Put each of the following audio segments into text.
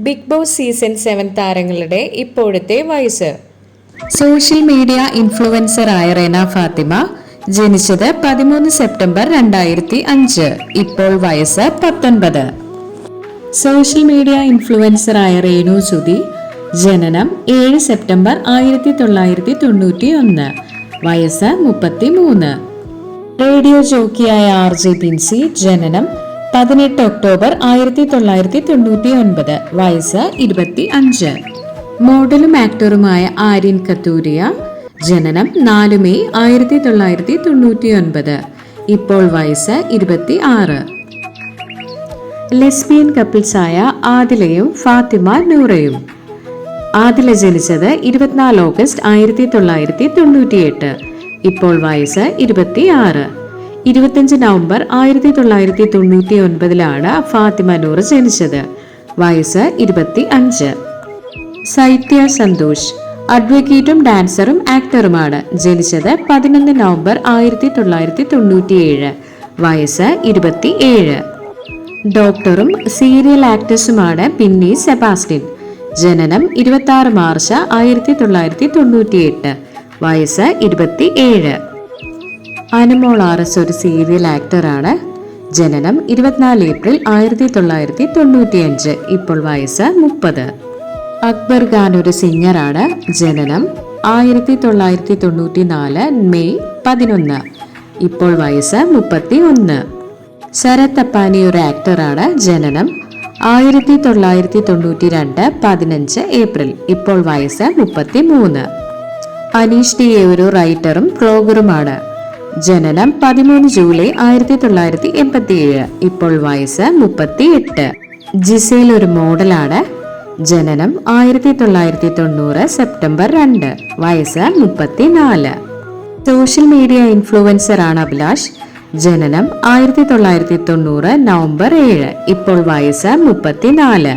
Big boss season 7 താരങ്ങളുടെ ഇപ്പോഴത്തെ വയസ്സ്. സോഷ്യൽ മീഡിയ ഇൻഫ്ലുവൻസർ ആയ റെന ഫാത്തിമ ജനിച്ചത് 13 സെപ്റ്റംബർ 2005. ഇപ്പോൾ വയസ്സ് 19. സോഷ്യൽ മീഡിയ ഇൻഫ്ലുവൻസർ ആയ രേണു സുധി ജനനം 7 സെപ്റ്റംബർ 1991. വയസ്സ് 33. റേഡിയോ ജോക്കിയായ RJ ബിൻസി ജനനം 18 ഒക്ടോബർ 1999. വയസ്സ് 25. മോഡലും ആക്ടറുമായ ആര്യൻ കത്തൂരിയ ജനനം 4 മെയ് 1999. ഇപ്പോൾ വയസ്സ് 26. ലെസ്ബിയൻ കപ്പിൾസായ ആദിലയും ഫാത്തിമ നൂറയും. ആദില ജനിച്ചത് 24 ഓഗസ്റ്റ് 1998. ഇപ്പോൾ വയസ്സ് 26. 25 നവംബർ 1999 ഫാത്തിമ നൂർ ജനിച്ചത്. വയസ്സ് 25. സൈത്യ സന്തോഷ് അഡ്വക്കേറ്റും ഡാൻസറും ആക്ടറുമാണ്. ജനിച്ചത് 11 നവംബർ 1997. വയസ്സ് 27. ഡോക്ടറും സീരിയൽ ആക്ട്രസുമാണ് പിന്നി സെബാസ്റ്റ്യൻ. ജനനം 26 മാർച്ച് 1998. വയസ്സ് 27. അനുമോൾ RS ഒരു സീരിയൽ ആക്ടറാണ്. ജനനം 24 ഏപ്രിൽ 1995. ഇപ്പോൾ വയസ്സ് 30. അക്ബർ ഖാൻ ഒരു സിംഗറാണ്. ജനനം 1994 മെയ് 11. ഇപ്പോൾ വയസ്സ് 31. ശരത് അപ്പാനി ഒരു ആക്ടറാണ്. ജനനം 1992 15 ഏപ്രിൽ. ഇപ്പോൾ വയസ്സ് 33. അനീഷ് DA ഒരു റൈറ്ററും ബ്ലോഗറുമാണ്. ജനനം 13 ജൂലൈ 1987. ഇപ്പോൾ വയസ്സ് 38. ജിസേൽ ഒരു മോഡലാണ്. ജനനം 1990 സെപ്റ്റംബർ 2. വയസ്സ് 34. സോഷ്യൽ മീഡിയ ഇൻഫ്ലുവൻസർ ആണ് അഭിലാഷ്. ജനനം 1990 നവംബർ 7. ഇപ്പോൾ വയസ്സ് 34.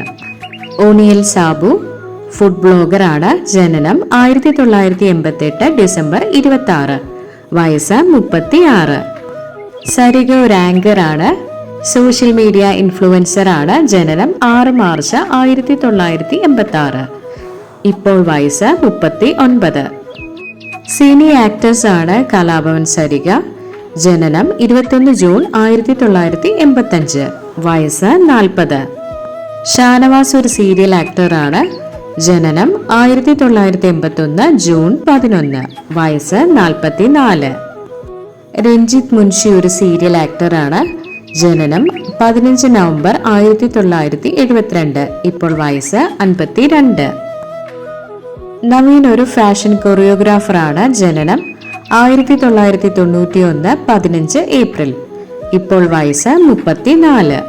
ഓണിയൽ സാബു ഫുഡ് ബ്ലോഗറാണ്. ജനനം 1988 ഡിസംബർ 26. വയസ്സ് 36. സരിക ഒരു ആങ്കറാണ്. സോഷ്യൽ മീഡിയ ഇൻഫ്ലുവൻസർ ആണ്. ജനനം 6 മാർച്ച് 1986. ഇപ്പോൾ വയസ്സ് 39. സിനി ആക്ടേഴ്സ് ആണ് കലാഭവൻ സരിക. ജനനം 21 ജൂൺ 1985. വയസ്സ് 40. ഷാനവാസ് ഒരു സീരിയൽ ആക്ടറാണ്. ജനനം 1981 ജൂൺ 11. വയസ്സ് 44. രഞ്ജിത്ത് മുൻഷി ഒരു സീരിയൽ ആക്ടറാണ്. ജനനം 15 നവംബർ 1972. ഇപ്പോൾ വയസ്സ് 52. നവീൻ ഒരു ഫാഷൻ കൊറിയോഗ്രാഫറാണ്. ജനനം 1991 15 ഏപ്രിൽ. ഇപ്പോൾ വയസ്സ് 34.